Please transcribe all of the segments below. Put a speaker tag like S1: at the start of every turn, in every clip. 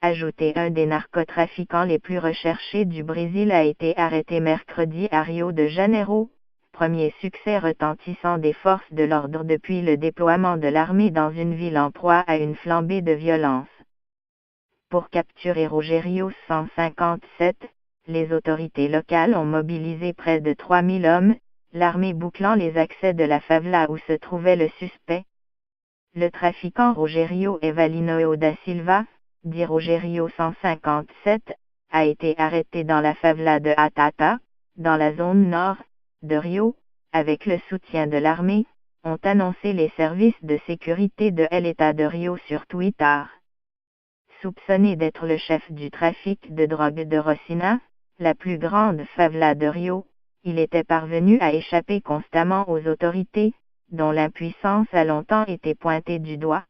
S1: Ajouté, un des narcotrafiquants les plus recherchés du Brésil a été arrêté mercredi à Rio de Janeiro, premier succès retentissant des forces de l'ordre depuis le déploiement de l'armée dans une ville en proie à une flambée de violence. Pour capturer Rogério 157, les autorités locales ont mobilisé près de 3000 hommes, l'armée bouclant les accès de la favela où se trouvait le suspect. Le trafiquant Rogério Evalino da Silva, dit Rogério 157, a été arrêté dans la favela de Atata, dans la zone nord de Rio, avec le soutien de l'armée, ont annoncé les services de sécurité de l'État de Rio sur Twitter. Soupçonné d'être le chef du trafic de drogue de Rocinha, la plus grande favela de Rio, il était parvenu à échapper constamment aux autorités, dont l'impuissance a longtemps été pointée du doigt.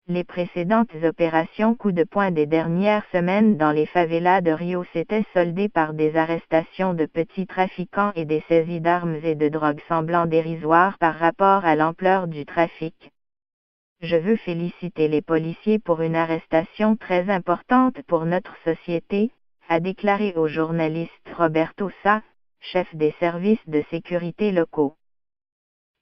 S1: Les précédentes opérations coup de poing des dernières semaines dans les favelas de Rio s'étaient soldées par des arrestations de petits trafiquants et des saisies d'armes et de drogue semblant dérisoires par rapport à l'ampleur du trafic. Je veux féliciter les policiers pour une arrestation très importante pour notre société, a déclaré au journaliste Roberto Sá, chef des services de sécurité locaux.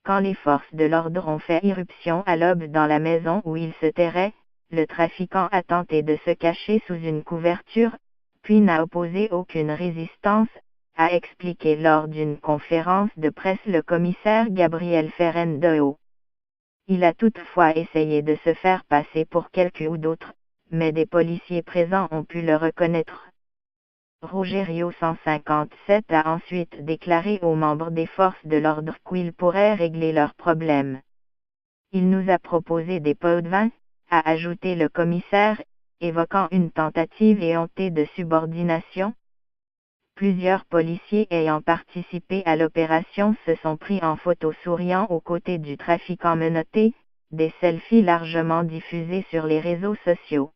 S1: Quand les forces de l'ordre ont fait irruption à l'aube dans la maison où il se terrait, le trafiquant a tenté de se cacher sous une couverture, puis n'a opposé aucune résistance, a expliqué lors d'une conférence de presse le commissaire Gabriel Ferrandao. Il a toutefois essayé de se faire passer pour quelqu'un ou d'autre, mais des policiers présents ont pu le reconnaître. Rogério 157 a ensuite déclaré aux membres des forces de l'ordre qu'ils pourraient régler leurs problèmes. Il nous a proposé des pots de vin, a ajouté le commissaire, évoquant une tentative éhontée de subordination. Plusieurs policiers ayant participé à l'opération se sont pris en photo souriant aux côtés du trafiquant menotté, des selfies largement diffusés sur les réseaux sociaux.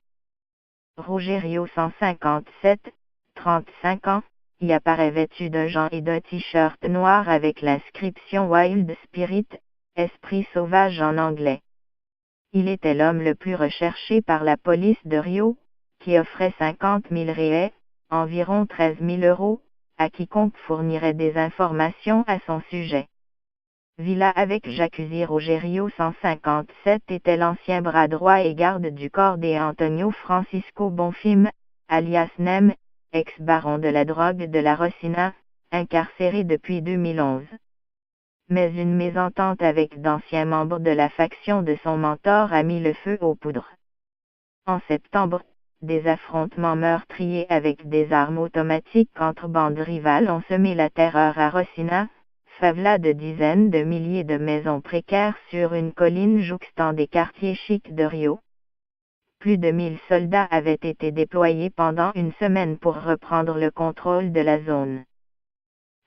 S1: Rogério 157, 35 ans, y apparaît vêtu d'un jean et d'un t-shirt noir avec l'inscription Wild Spirit, esprit sauvage en anglais. Il était l'homme le plus recherché par la police de Rio, qui offrait 50 000 reais, environ 13 000 €, à quiconque fournirait des informations à son sujet. Villa avec Jacuzzi. Rogério 157 était l'ancien bras droit et garde du corps de Antonio Francisco Bonfim, alias Nem, ex-baron de la drogue de la Rocinha, incarcéré depuis 2011. Mais une mésentente avec d'anciens membres de la faction de son mentor a mis le feu aux poudres. En septembre, des affrontements meurtriers avec des armes automatiques entre bandes rivales ont semé la terreur à Rocinha, favela de dizaines de milliers de maisons précaires sur une colline jouxtant des quartiers chics de Rio. Plus de 1000 soldats avaient été déployés pendant une semaine pour reprendre le contrôle de la zone.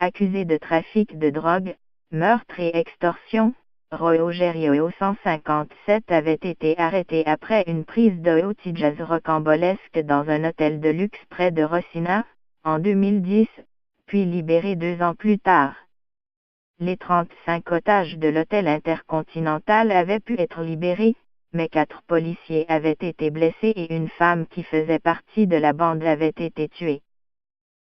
S1: Accusé de trafic de drogue, meurtre et extorsion, Rogério 157 avait été arrêté après une prise de haute jazz rocambolesque dans un hôtel de luxe près de Rocinha, en 2010, puis libéré 2 ans plus tard. Les 35 otages de l'hôtel intercontinental avaient pu être libérés, mais 4 policiers avaient été blessés et une femme qui faisait partie de la bande avait été tuée.